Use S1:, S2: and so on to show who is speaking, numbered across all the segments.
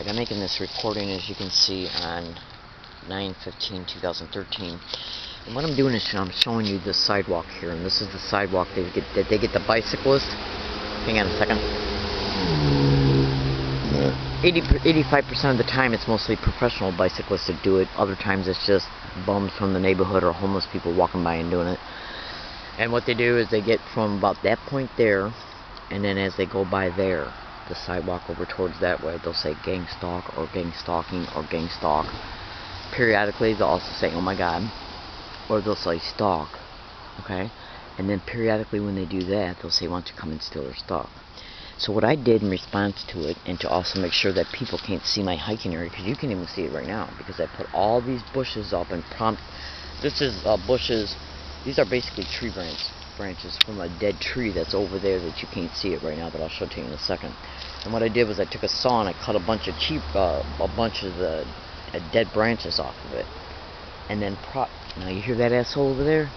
S1: Alright, I'm making this recording, as you can see, on 9/15/2013. And what I'm doing is I'm showing you the sidewalk here, and this is the sidewalk that they get the bicyclist. Hang on a second. 85% of the time it's mostly professional bicyclists that do it. Other times it's just bums from the neighborhood or homeless people walking by and doing it. And what they do is they get from about that point there, and then as they go by there, the sidewalk over towards that way, they'll say gang stalk or gang stalking or gang stalk. Periodically they'll also say, oh my god, or they'll say stalk, okay? And then periodically when they do that, they'll say, why don't you come and steal their stuff. So what I did in response to it, and to also make sure that people can't see my hiking area, because you can even see it right now, because I put all these bushes up and this is bushes, these are basically tree branches from a dead tree that's over there that you can't see it right now, but I'll show it to you in a second. And what I did was I took a saw and I cut a bunch of the dead branches off of it, and then now you hear that asshole over there?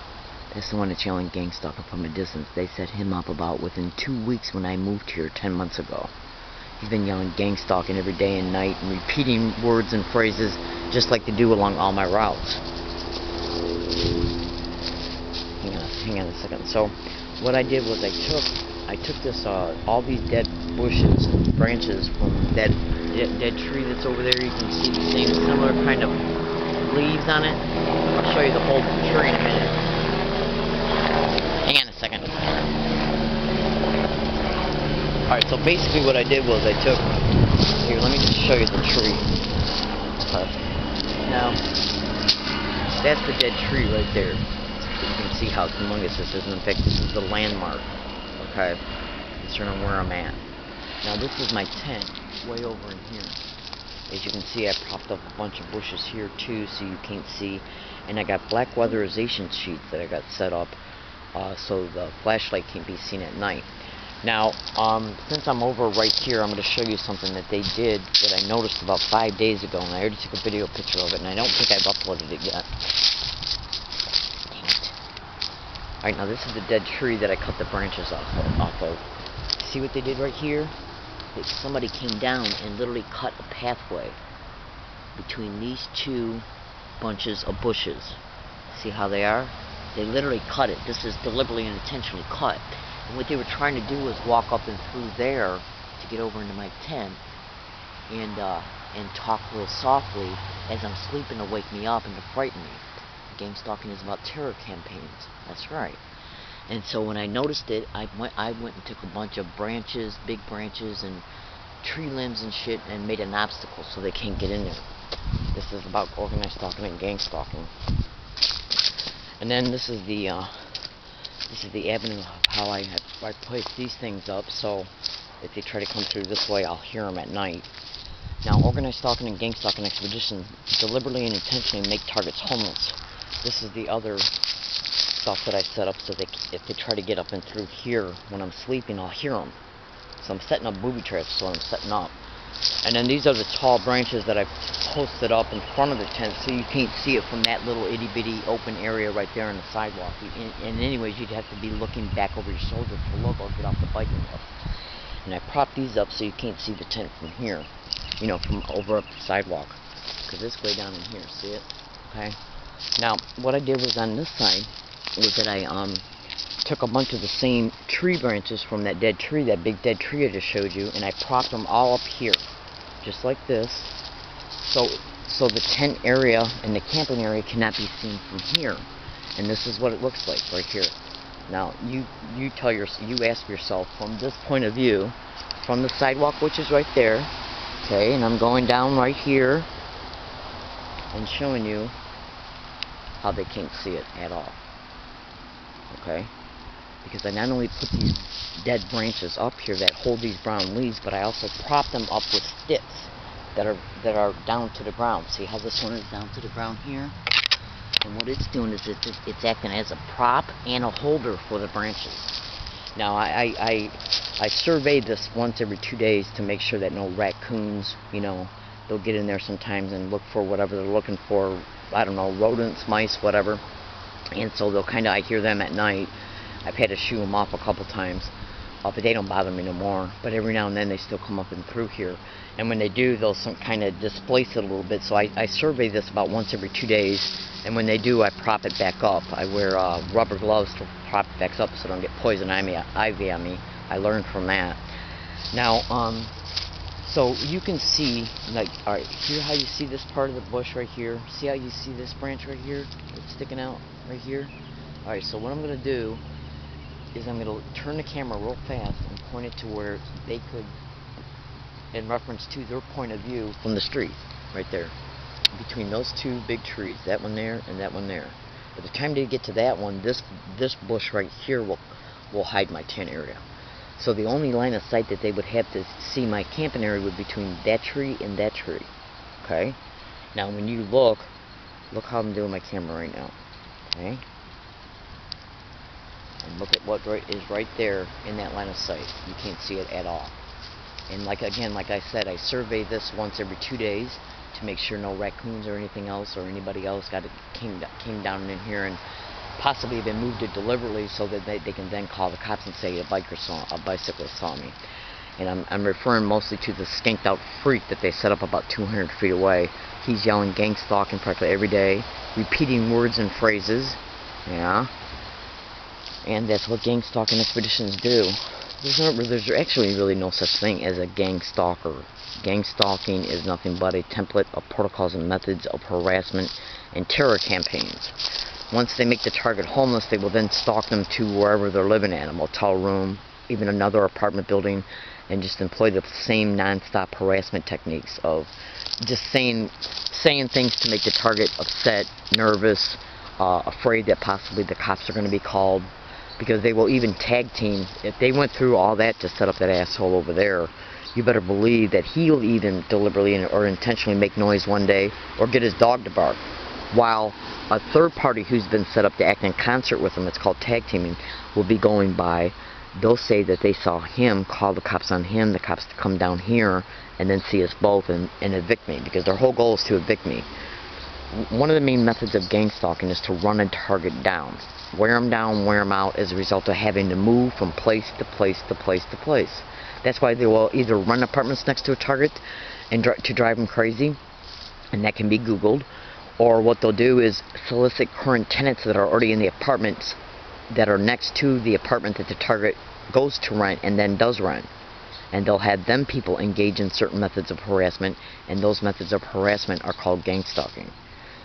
S1: That's the one that's yelling gang stalking from a distance. They set him up about within 2 weeks when I moved here 10 months ago. He's been yelling gang stalking every day and night and repeating words and phrases just like they do along all my routes. Hang on a second. So what I did was I took this all these dead bushes, branches from dead tree that's over there. You can see the same similar kind of leaves on it. I'll show you the whole tree in a minute. Hang on a second. Alright, so basically what I did was I took, here, let me just show you the tree. Okay. Now, that's the dead tree right there. You can see how humongous this is. In fact, this is the landmark, okay, concerning where I'm at. Now, this is my tent way over in here. As you can see, I propped up a bunch of bushes here too, so you can't see. And I got black weatherization sheets that I got set up so the flashlight can't be seen at night. Now, since I'm over right here, I'm going to show you something that they did that I noticed about 5 days ago, and I already took a video picture of it, and I don't think I've uploaded it yet. Alright, now this is the dead tree that I cut the branches off of. See what they did right here? Somebody came down and literally cut a pathway between these two bunches of bushes. See how they are? They literally cut it. This is deliberately and intentionally cut. And what they were trying to do was walk up and through there to get over into my tent and talk real softly as I'm sleeping to wake me up and to frighten me. Gang stalking is about terror campaigns. That's right. And so when I noticed it, I went and took a bunch of branches, big branches, and tree limbs and shit, and made an obstacle so they can't get in there. This is about organized stalking and gang stalking. And then this is the avenue of how I placed these things up, so if they try to come through this way, I'll hear them at night. Now, organized stalking and gang stalking expedition deliberately and intentionally make targets homeless. This is the other stuff that I set up so if they try to get up and through here when I'm sleeping, I'll hear them. So I'm setting up booby traps, so I'm setting up. And then these are the tall branches that I've posted up in front of the tent, so you can't see it from that little itty-bitty open area right there on the sidewalk. And anyways, you'd have to be looking back over your shoulder to look or get off the bike and look. And I propped these up so you can't see the tent from here, you know, from over up the sidewalk, because it's way down in here. See it? Okay. Now, what I did was on this side was that I took a bunch of the same tree branches from that dead tree, that big dead tree I just showed you, and I propped them all up here, just like this, so the tent area and the camping area cannot be seen from here. And this is what it looks like right here. Now, you ask yourself, from this point of view, from the sidewalk, which is right there, okay, and I'm going down right here and showing you how they can't see it at all. Okay, because I not only put these dead branches up here that hold these brown leaves, but I also prop them up with sticks that are down to the ground. See how this one is down to the ground here? And what it's doing is it's acting as a prop and a holder for the branches. Now I survey this once every 2 days to make sure that no raccoons, you know, they'll get in there sometimes and look for whatever they're looking for. I don't know, rodents, mice, whatever. And so they'll I hear them at night. I've had to shoo them off a couple times. but they don't bother me no more. But every now and then they still come up and through here. And when they do, they'll kind of displace it a little bit. So I survey this about once every 2 days. And when they do, I prop it back up. I wear rubber gloves to prop it back up so I don't get poison ivy on me. I learned from that. Now, so you can see, like, all right, here how you see this part of the bush right here. See how you see this branch right here that's sticking out right here? All right, so what I'm going to do is I'm going to turn the camera real fast and point it to where they could, in reference to their point of view from the street, right there, between those two big trees, that one there and that one there. By the time they get to that one, this bush right here will hide my tent area. So the only line of sight that they would have to see my camping area would be between that tree and that tree. Okay? Now when you look how I'm doing my camera right now. Okay? And look at what is right there in that line of sight. You can't see it at all. And like I said, I survey this once every 2 days to make sure no raccoons or anything else or anybody else came down in here and possibly been moved it deliberately so that they can then call the cops and say a bicyclist saw me. And I'm referring mostly to the skinked out freak that they set up about 200 feet away. He's yelling gang stalking practically every day, repeating words and phrases. Yeah. And that's what gang stalking expeditions do. There's actually really no such thing as a gang stalker. Gang stalking is nothing but a template of protocols and methods of harassment and terror campaigns. Once they make the target homeless, they will then stalk them to wherever they're living at, a motel room, even another apartment building, and just employ the same non-stop harassment techniques of just saying things to make the target upset, nervous, afraid that possibly the cops are going to be called, because they will even tag team. If they went through all that to set up that asshole over there, you better believe that he'll even deliberately or intentionally make noise one day or get his dog to bark, while a third party who's been set up to act in concert with him, it's called tag teaming, will be going by. They'll say that they saw him, call the cops on him, the cops to come down here and then see us both and evict me, because their whole goal is to evict me. One of the main methods of gang stalking is to run a target down. Wear them down, wear them out, as a result of having to move from place to place to place to place. That's why they will either run apartments next to a target and to drive them crazy, and that can be Googled, or what they'll do is solicit current tenants that are already in the apartments that are next to the apartment that the target goes to rent and then does rent. And they'll have them people engage in certain methods of harassment, and those methods of harassment are called gang stalking.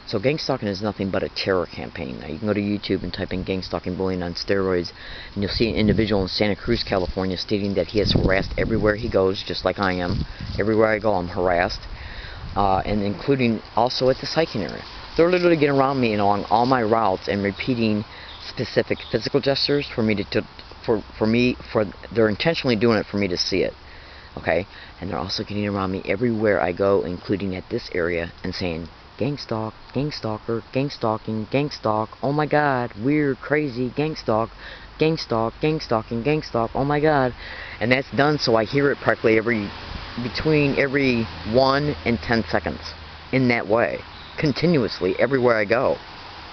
S1: So gang stalking is nothing but a terror campaign. Now you can go to YouTube and type in gang stalking bullying on steroids, and you'll see an individual in Santa Cruz, California stating that he is harassed everywhere he goes, just like I am. Everywhere I go I'm harassed, and including also at this hiking area. They're literally getting around me along all my routes and repeating specific physical gestures for me they're intentionally doing it for me to see it. Okay? And they're also getting around me everywhere I go, including at this area, and saying, gang stalk, gang stalker, gang stalking, gang stalk, oh my god, weird, crazy, gang stalk, gang stalk, gang stalking, gang stalk, oh my god. And that's done so I hear it practically between every 1 and 10 seconds in that way, continuously, everywhere I go.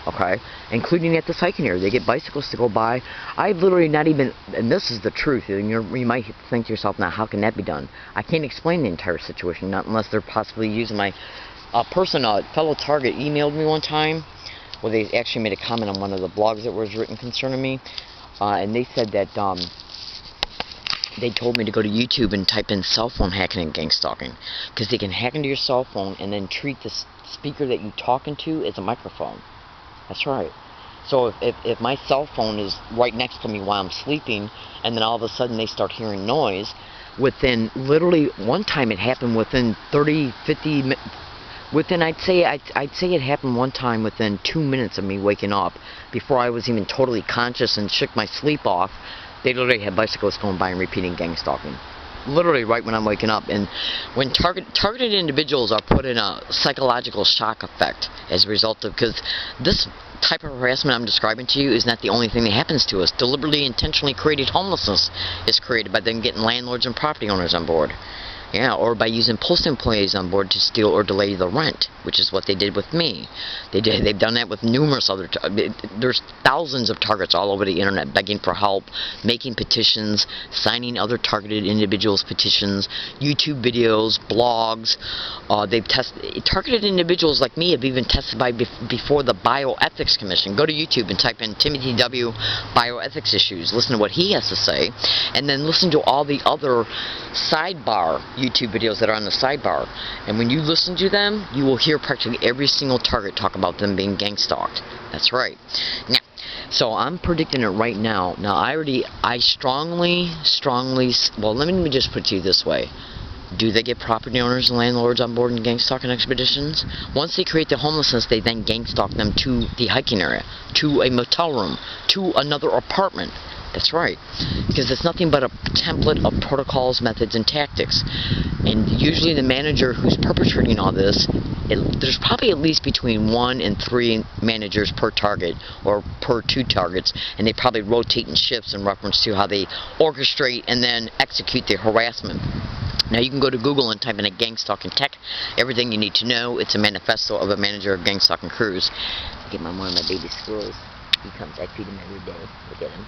S1: Okay, including at this hiking area. They get bicyclists to go by. I've literally not even, and this is the truth, and you might think to yourself, now how can that be done? I can't explain the entire situation, not unless they're possibly using my a fellow target emailed me one time, where they actually made a comment on one of the blogs that was written concerning me, and they said that they told me to go to YouTube and type in cell phone hacking and gang stalking, because they can hack into your cell phone and then treat the speaker that you're talking to as a microphone. That's right. So if my cell phone is right next to me while I'm sleeping, and then all of a sudden they start hearing noise, within literally, one time it happened within 30, 50 minutes, I'd say it happened one time within 2 minutes of me waking up, before I was even totally conscious and shook my sleep off. They literally had bicyclists going by and repeating gang stalking. Literally right when I'm waking up. And when targeted individuals are put in a psychological shock effect as a result of, because this type of harassment I'm describing to you is not the only thing that happens to us. Deliberately, intentionally created homelessness is created by them getting landlords and property owners on board. Yeah, or by using post employees on board to steal or delay the rent, which is what they did with me. They've done that with numerous other. There's thousands of targets all over the internet begging for help, making petitions, signing other targeted individuals' petitions, YouTube videos, blogs. They've targeted individuals like me have even testified before the Bioethics Commission. Go to YouTube and type in Timothy W. Bioethics issues. Listen to what he has to say, and then listen to all the other sidebar YouTube videos that are on the sidebar. And when you listen to them, you will hear practically every single target talk about them being gang stalked. That's right. Now, so I'm predicting it right now. Now, I strongly, well, let me just put it to you this way. Do they get property owners and landlords on board in gang stalking expeditions? Once they create the homelessness, they then gang stalk them to the hiking area, to a motel room, to another apartment. That's right, because it's nothing but a template of protocols, methods, and tactics. And usually the manager who's perpetrating all this, there's probably at least between 1 and 3 managers per target, or per 2 targets, and they probably rotate in shifts in reference to how they orchestrate and then execute the harassment. Now you can go to Google and type in a gang stalking tech. Everything you need to know. It's a manifesto of a manager of gang stalking crews. Get one of my baby squirrels. He comes. I feed him every day. Look at him.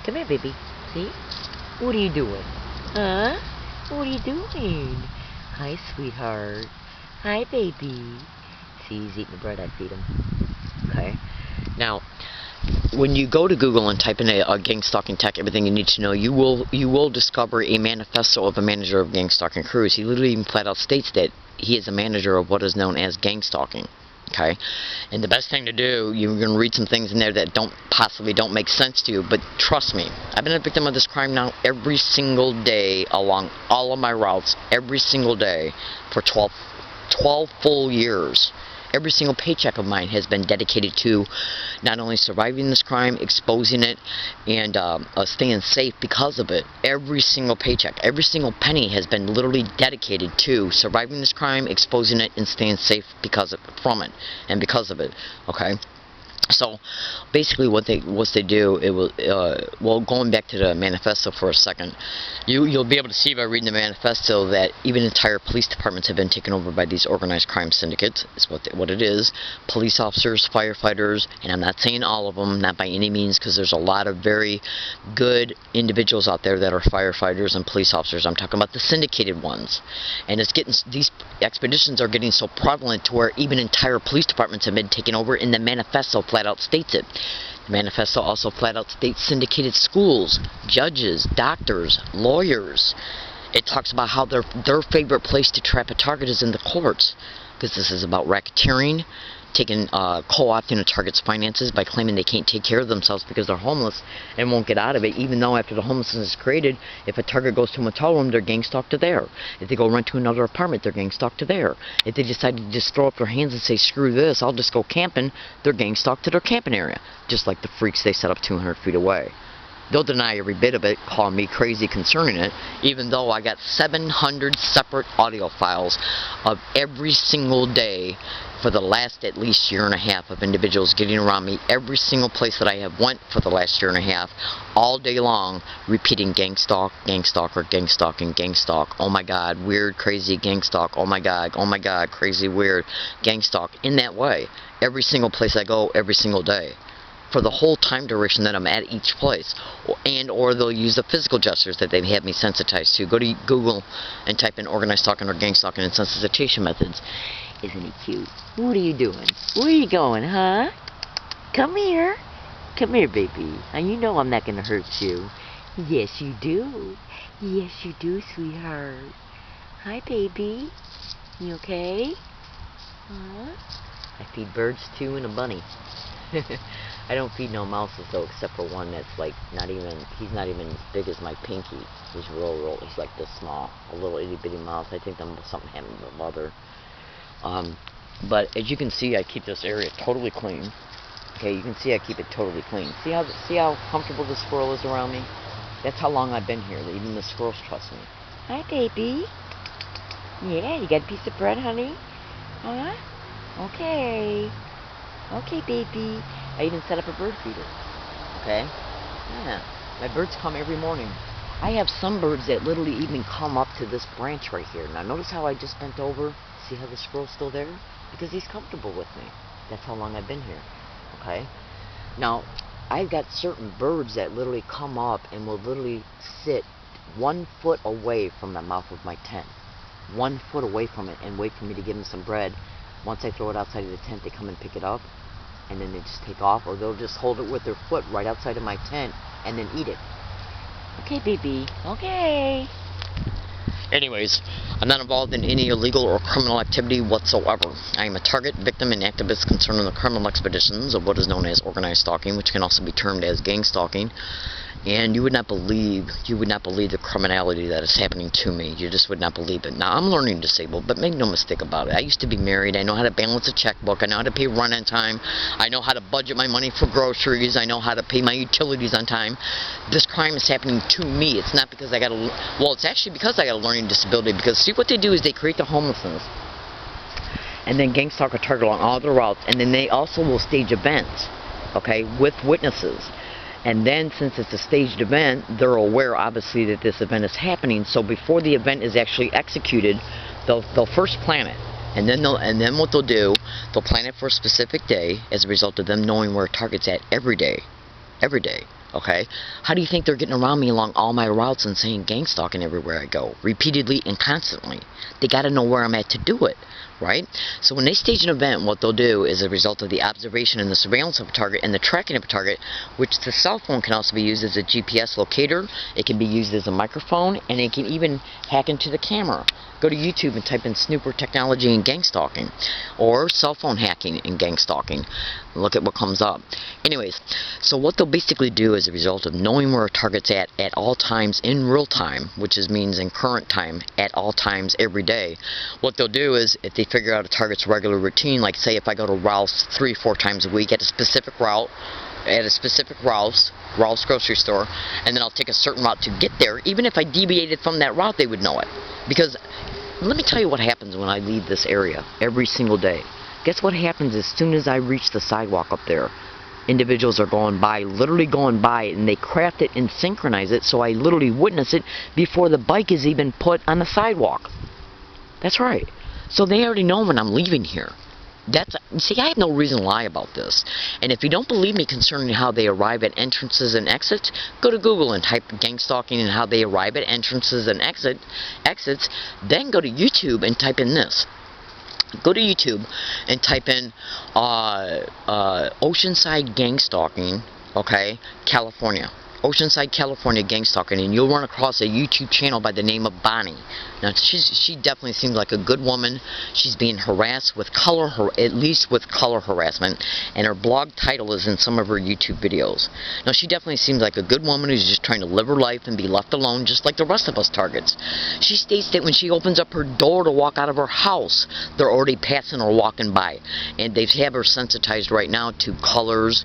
S1: Come here, baby. See? What are you doing? Huh? What are you doing? Hi, sweetheart. Hi, baby. See, he's eating the bread I feed him. Okay. Now, when you go to Google and type in a gang stalking tech, everything you need to know, you will discover a manifesto of a manager of gang stalking crews. He literally even flat out states that he is a manager of what is known as gang stalking. Okay, and the best thing to do, you're going to read some things in there that possibly don't make sense to you, but trust me, I've been a victim of this crime now every single day along all of my routes, every single day for 12 full years. Every single paycheck of mine has been dedicated to not only surviving this crime, exposing it, and staying safe because of it. Every single paycheck, every single penny has been literally dedicated to surviving this crime, exposing it, and staying safe from it, and because of it. Okay. So basically what they do, it will well, going back to the manifesto for a second, you'll be able to see by reading the manifesto that even entire police departments have been taken over by these organized crime syndicates. Is what it is. Police officers, firefighters, and I'm not saying all of them, not by any means, because there's a lot of very good individuals out there that are firefighters and police officers. I'm talking about the syndicated ones, and these expeditions are getting so prevalent to where even entire police departments have been taken over, and the manifesto flat out states it. The manifesto also flat out states syndicated schools, judges, doctors, lawyers. It talks about how their favorite place to trap a target is in the courts, because this is about racketeering, co-opting a target's finances by claiming they can't take care of themselves because they're homeless and won't get out of it, even though after the homelessness is created, if a target goes to a motel room, they're gang stalked to there. If they go rent to another apartment, they're gang stalked to there. If they decide to just throw up their hands and say, screw this, I'll just go camping, they're gang stalked to their camping area, just like the freaks they set up 200 feet away. They'll deny every bit of it, call me crazy concerning it, even though I got 700 separate audio files of every single day for the last at least year and a half of individuals getting around me every single place that I have went for the last year and a half, all day long, repeating gang stalk, gang stalker, gang stalking, gang stalk, oh my god, weird, crazy, gang stalk, oh my god, crazy, weird, gang stalk, in that way, every single place I go, every single day, for the whole time duration that I'm at each place. Or they'll use the physical gestures that they've had me sensitized to. Go to Google and type in organized stalking or gang stalking and sensitization methods. Isn't he cute? What are you doing? Where are you going, huh? Come here. Come here, baby. And you know I'm not going to hurt you. Yes, you do. Yes, you do, sweetheart. Hi, baby. You okay? Huh? I feed birds, too, and a bunny. I don't feed no mouses, though, except for one that's, like, he's not even as big as my pinky. He's real, he's like this small. A little itty-bitty mouse. I think something happened to the mother. But as you can see, I keep this area totally clean. Okay, you can see I keep it totally clean. See how comfortable the squirrel is around me? That's how long I've been here. Even the squirrels trust me. Hi, baby. Yeah, you got a piece of bread, honey? Huh? Okay. Okay, baby. I even set up a bird feeder. Okay? Yeah. My birds come every morning. I have some birds that literally even come up to this branch right here. Now notice how I just bent over. See how the squirrel's still there? Because he's comfortable with me. That's how long I've been here. Okay? Now, I've got certain birds that literally come up and will literally sit 1 foot away from the mouth of my tent. 1 foot away from it and wait for me to give them some bread. Once I throw it outside of the tent, they come and pick it up, and then they just take off, or they'll just hold it with their foot right outside of my tent and then eat it. Okay, baby. Okay. Anyways, I'm not involved in any illegal or criminal activity whatsoever. I am a target, victim, and activist concerned in the criminal expeditions of what is known as organized stalking, which can also be termed as gang stalking. And you would not believe the criminality that is happening to me. You just would not believe it. Now, I'm learning disabled, but make no mistake about it. I used to be married. I know how to balance a checkbook. I know how to pay rent on time. I know how to budget my money for groceries. I know how to pay my utilities on time. This crime is happening to me. It's not because I got a... Well, it's actually because I got a learning disability. Because, see, what they do is they create the homelessness. And then gang stalk a target along all the routes. And then they also will stage events, okay, with witnesses. And then, since it's a staged event, they're aware, obviously, that this event is happening. So before the event is actually executed, they'll first plan it, and then what they'll do, they'll plan it for a specific day, as a result of them knowing where a target's at every day. Okay? How do you think they're getting around me along all my routes and saying gang stalking everywhere I go, repeatedly and constantly? They got to know where I'm at to do it, right? So when they stage an event, what they'll do is a result of the observation and the surveillance of a target and the tracking of a target, which the cell phone can also be used as a GPS locator. It can be used as a microphone, and it can even hack into the camera. Go to YouTube and type in snooper technology and gang stalking, or cell phone hacking and gang stalking. Look at what comes up. Anyways, so what they'll basically do as a result of knowing where a target's at all times in real time, which means in current time, at all times every day, what they'll do is, if they figure out a target's regular routine, like say if I go to Ralph's 3 or 4 times a week at a specific route, Ralph's grocery store, and then I'll take a certain route to get there. Even if I deviated from that route, they would know it. Because let me tell you what happens when I leave this area every single day. Guess what happens as soon as I reach the sidewalk up there? Individuals are going by, literally going by, and they craft it and synchronize it, so I literally witness it before the bike is even put on the sidewalk. That's right. So they already know when I'm leaving here. See, I have no reason to lie about this. And if you don't believe me concerning how they arrive at entrances and exits, go to Google and type gang stalking and how they arrive at entrances and exits. Then go to YouTube and type in this. Go to YouTube and type in Oceanside gang stalking, okay, California. Oceanside, California gang stalking, and you'll run across a YouTube channel by the name of Bonnie. Now, she definitely seems like a good woman. She's being harassed with at least with color harassment, and her blog title is in some of her YouTube videos. Now, she definitely seems like a good woman who's just trying to live her life and be left alone, just like the rest of us targets. She states that when she opens up her door to walk out of her house, they're already passing or walking by, and they have her sensitized right now to colors,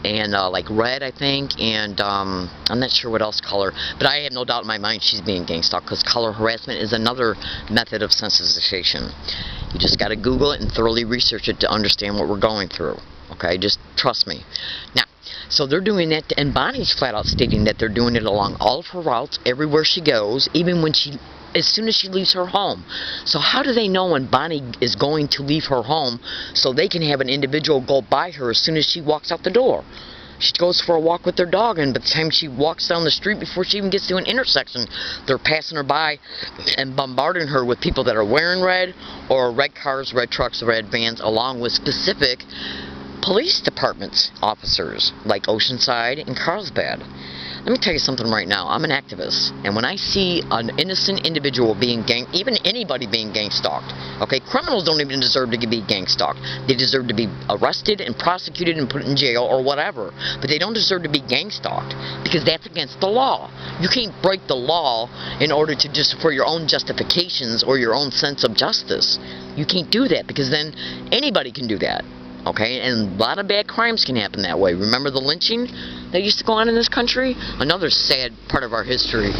S1: and like red, I think, and I'm not sure what else color, but I have no doubt in my mind she's being gang stalked, because color harassment is another method of sensitization. You just got to Google it and thoroughly research it to understand what we're going through. Okay, just trust me. Now, so they're doing that, and Bonnie's flat out stating that they're doing it along all of her routes, everywhere she goes, even when as soon as she leaves her home. So how do they know when Bonnie is going to leave her home so they can have an individual go by her as soon as she walks out the door? She goes for a walk with their dog, and by the time she walks down the street, before she even gets to an intersection, they're passing her by and bombarding her with people that are wearing red, or red cars, red trucks, red vans, along with specific police departments officers like Oceanside and Carlsbad. Let me tell you something right now. I'm an activist, and when I see an innocent individual being even anybody being gang stalked, okay, criminals don't even deserve to be gang stalked. They deserve to be arrested and prosecuted and put in jail or whatever, but they don't deserve to be gang stalked, because that's against the law. You can't break the law in order to just for your own justifications or your own sense of justice. You can't do that, because then anybody can do that. Okay, and a lot of bad crimes can happen that way. Remember the lynching that used to go on in this country? Another sad part of our history.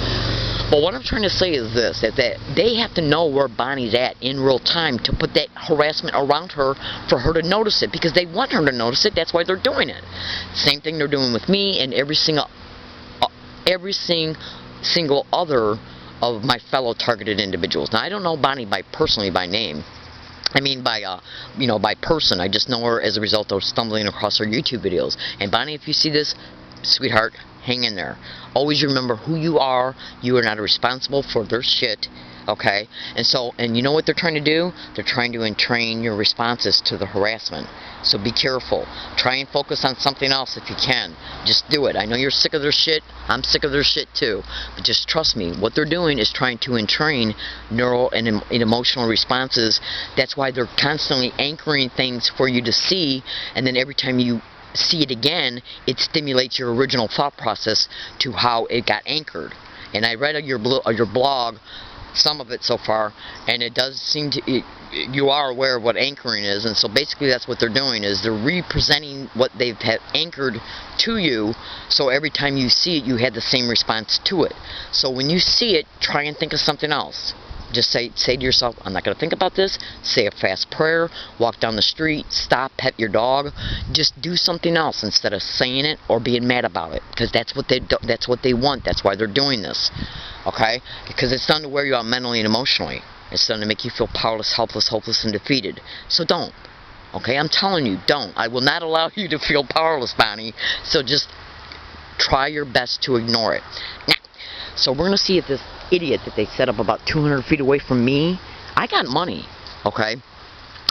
S1: But what I'm trying to say is this, that they have to know where Bonnie's at in real time to put that harassment around her for her to notice it, because they want her to notice it. That's why they're doing it. Same thing they're doing with me and every single single other of my fellow targeted individuals. Now, I don't know Bonnie personally by name. I mean by person. I just know her as a result of stumbling across her YouTube videos. And Bonnie, if you see this, sweetheart, hang in there. Always remember who you are. You are not responsible for their shit. Okay? And you know what they're trying to do? They're trying to entrain your responses to the harassment. So be careful. Try and focus on something else if you can. Just do it. I know you're sick of their shit. I'm sick of their shit too. But just trust me. What they're doing is trying to entrain neural and emotional responses. That's why they're constantly anchoring things for you to see, and then every time you see it again, it stimulates your original thought process to how it got anchored. And I read your blog, some of it so far, and it does seem to, you are aware of what anchoring is, and so basically that's what they're doing, is they're representing what they've anchored to you, so every time you see it, you had the same response to it. So when you see it, try and think of something else. Just say to yourself, I'm not going to think about this. Say a fast prayer, walk down the street, stop, pet your dog. Just do something else instead of saying it or being mad about it, because that's what they want. That's why they're doing this. Okay? Because it's done to wear you out mentally and emotionally. It's done to make you feel powerless, helpless, hopeless, and defeated. So don't. Okay? I'm telling you, don't. I will not allow you to feel powerless, Bonnie. So just try your best to ignore it. Now, so we're going to see if this idiot that they set up about 200 feet away from me, I got money, okay?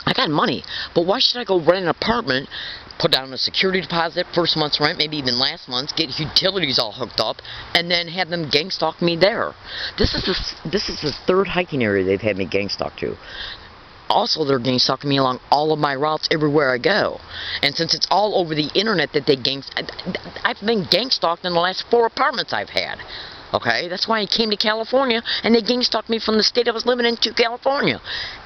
S1: I got money, but why should I go rent an apartment, put down a security deposit, first month's rent, maybe even last month's, get utilities all hooked up, and then have them gang stalk me there? This is the third hiking area they've had me gang stalk to. Also, they're gang stalking me along all of my routes everywhere I go. And since it's all over the internet that I've been gang stalked in the last 4 apartments I've had. Okay, that's why I came to California, and they gang stalked me from the state I was living in to California.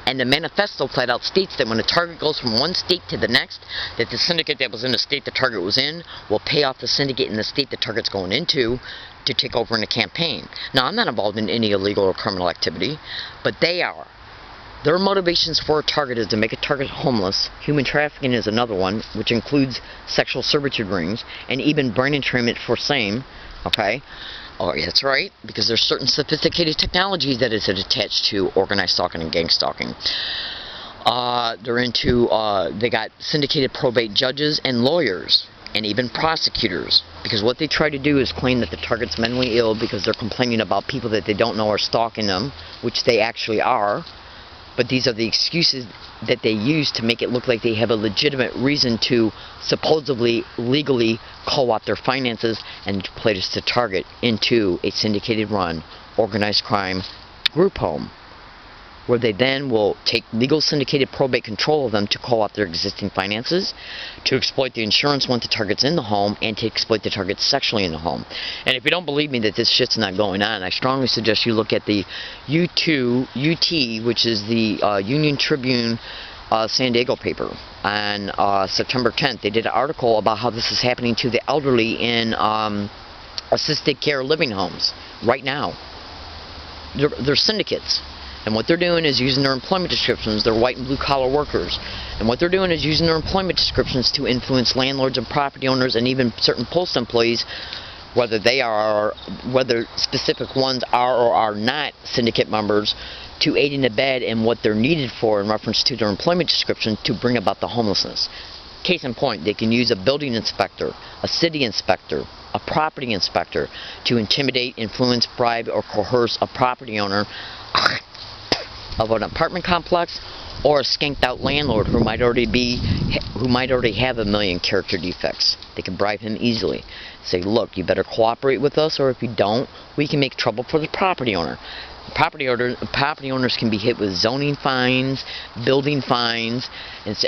S1: And the manifesto flat out states that when a target goes from one state to the next, that the syndicate that was in the state the target was in will pay off the syndicate in the state the target's going into to take over in a campaign. Now, I'm not involved in any illegal or criminal activity, but they are. Their motivations for a target is to make a target homeless. Human trafficking is another one, which includes sexual servitude rings, and even brain entrainment for same. Okay? Oh, that's right, because there's certain sophisticated technology that is attached to organized stalking and gang stalking. They got syndicated probate judges and lawyers, and even prosecutors, because what they try to do is claim that the target's mentally ill because they're complaining about people that they don't know are stalking them, which they actually are. But these are the excuses that they use to make it look like they have a legitimate reason to supposedly, legally co-opt their finances and place the target into a syndicated run, organized crime group home, where they then will take legal syndicated probate control of them to co-opt their existing finances, to exploit the insurance once the target's in the home, and to exploit the target sexually in the home. And if you don't believe me that this shit's not going on, I strongly suggest you look at the UT, which is the Union Tribune San Diego paper, on September 10th. They did an article about how this is happening to the elderly in assisted care living homes right now. They're syndicates. And what they're doing is using their employment descriptions. They're white and blue collar workers. And what they're doing is using their employment descriptions to influence landlords and property owners and even certain post employees, whether specific ones are or are not syndicate members, to aid and abet in what they're needed for in reference to their employment description to bring about the homelessness. Case in point, they can use a building inspector, a city inspector, a property inspector to intimidate, influence, bribe, or coerce a property owner of an apartment complex or a skanked out landlord who might already have 1 million character defects. They can bribe him easily. Say, look, you better cooperate with us, or if you don't, we can make trouble for the property owner. Property owners can be hit with zoning fines, building fines,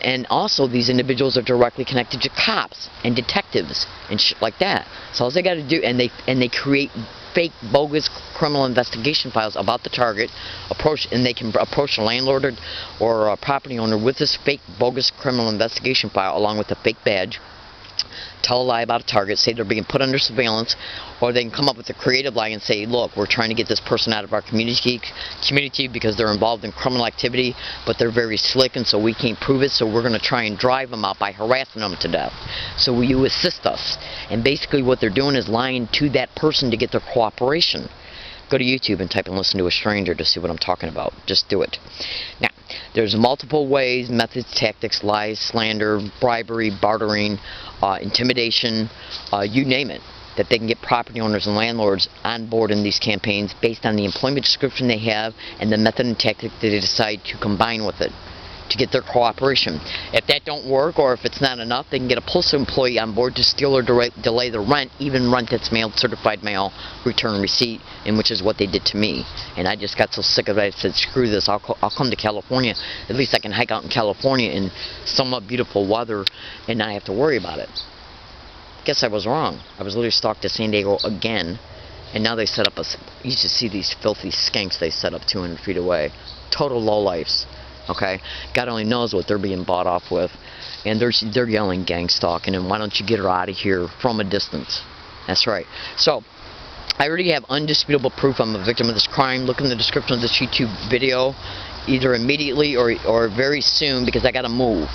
S1: and also these individuals are directly connected to cops and detectives and shit like that. So all they got to do, and they create fake, bogus criminal investigation files about the target, and they can approach a landlord or a property owner with this fake, bogus criminal investigation file along with a fake badge, tell a lie about a target, say they're being put under surveillance, or they can come up with a creative lie and say, look, we're trying to get this person out of our community because they're involved in criminal activity, but they're very slick, and so we can't prove it, so we're going to try and drive them out by harassing them to death. So will you assist us? And basically what they're doing is lying to that person to get their cooperation. Go to YouTube and type in "listen to a stranger" to see what I'm talking about. Just do it. Now, there's multiple ways, methods, tactics, lies, slander, bribery, bartering, intimidation, you name it, that they can get property owners and landlords on board in these campaigns based on the employment description they have and the method and tactic that they decide to combine with it to get their cooperation. If that don't work, or if it's not enough, they can get a postal employee on board to steal or delay the rent, even rent that's mailed, certified mail, return receipt, and which is what they did to me. And I just got so sick of it, I said, screw this, I'll come to California. At least I can hike out in California in somewhat beautiful weather and not have to worry about it. Guess I was wrong. I was literally stalked to San Diego again, and now they set up you should see these filthy skanks they set up 200 feet away. Total lowlifes. Okay, God only knows what they're being bought off with, and they're yelling gang stalking, and why don't you get her out of here from a distance? That's right. So I already have undisputable proof I'm a victim of this crime. Look in the description of this YouTube video, either immediately or very soon, because I got to move,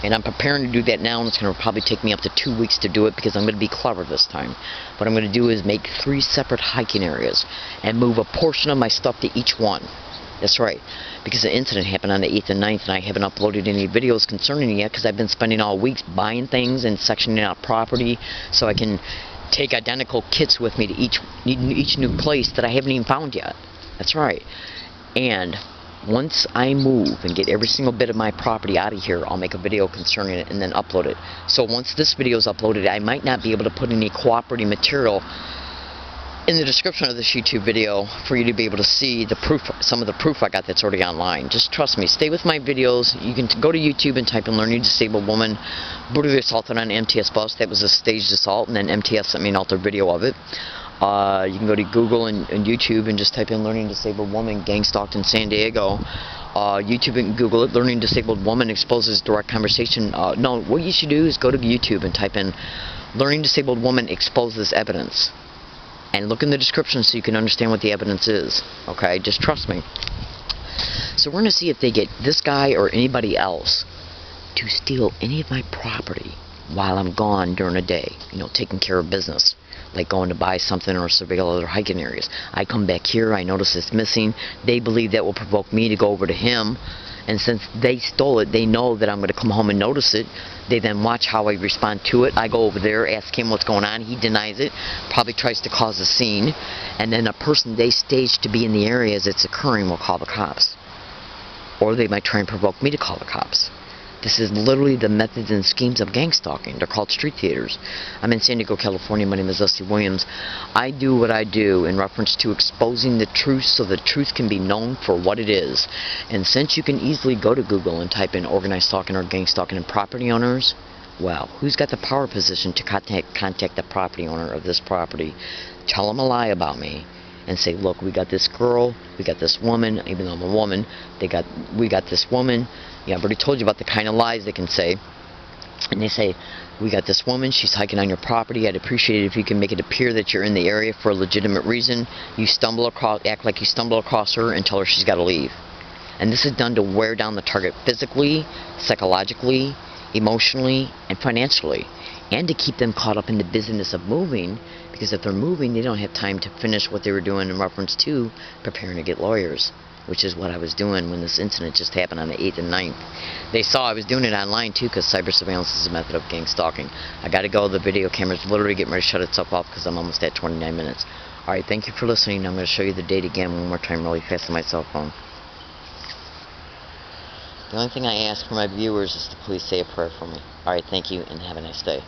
S1: and I'm preparing to do that now, and it's going to probably take me up to 2 weeks to do it because I'm going to be clever this time. What I'm going to do is make 3 separate hiking areas and move a portion of my stuff to each one. That's right, because the incident happened on the 8th and 9th, and I haven't uploaded any videos concerning it yet because I've been spending all weeks buying things and sectioning out property so I can take identical kits with me to each new place that I haven't even found yet. That's right. And once I move and get every single bit of my property out of here, I'll make a video concerning it and then upload it. So once this video is uploaded, I might not be able to put any cooperating material in the description of this YouTube video for you to be able to see the proof, some of the proof I got that's already online. Just trust me. Stay with my videos. You can go to YouTube and type in "learning disabled woman brutally assaulted on an MTS bus." That was a staged assault, and then MTS sent me an altered video of it. You can go to Google and YouTube and just type in "learning disabled woman gang stalked in San Diego." YouTube and Google it. "Learning disabled woman exposes direct conversation." No, what you should do is go to YouTube and type in "learning disabled woman exposes evidence." And look in the description so you can understand what the evidence is. Okay, just trust me. So we're going to see if they get this guy or anybody else to steal any of my property while I'm gone during a day. You know, taking care of business, like going to buy something or surveil other hiking areas. I come back here, I notice it's missing. They believe that will provoke me to go over to him. And since they stole it, they know that I'm going to come home and notice it. They then watch how I respond to it. I go over there, ask him what's going on. He denies it, probably tries to cause a scene. And then a person they staged to be in the area as it's occurring will call the cops. Or they might try and provoke me to call the cops. This is literally the methods and schemes of gang stalking. They're called street theaters. I'm in San Diego, California. My name is Leslie Williams. I do what I do in reference to exposing the truth so the truth can be known for what it is. And since you can easily go to Google and type in organized stalking or gang stalking and property owners, well, who's got the power position to contact the property owner of this property, tell them a lie about me, and say, look, we got this girl, we got this woman, even though I'm a woman, we got this woman. Yeah, I've already told you about the kind of lies they can say. And they say, we got this woman, she's hiking on your property. I'd appreciate it if you can make it appear that you're in the area for a legitimate reason. You act like you stumble across her and tell her she's got to leave. And this is done to wear down the target physically, psychologically, emotionally, and financially. And to keep them caught up in the business of moving, because if they're moving, they don't have time to finish what they were doing in reference to preparing to get lawyers, which is what I was doing when this incident just happened on the 8th and 9th. They saw I was doing it online too, because cyber surveillance is a method of gang stalking. I got to go. The video camera's literally getting ready to shut itself off because I'm almost at 29 minutes. Alright, thank you for listening. I'm going to show you the date again one more time really fast on my cell phone. The only thing I ask for my viewers is to please say a prayer for me. Alright, thank you and have a nice day.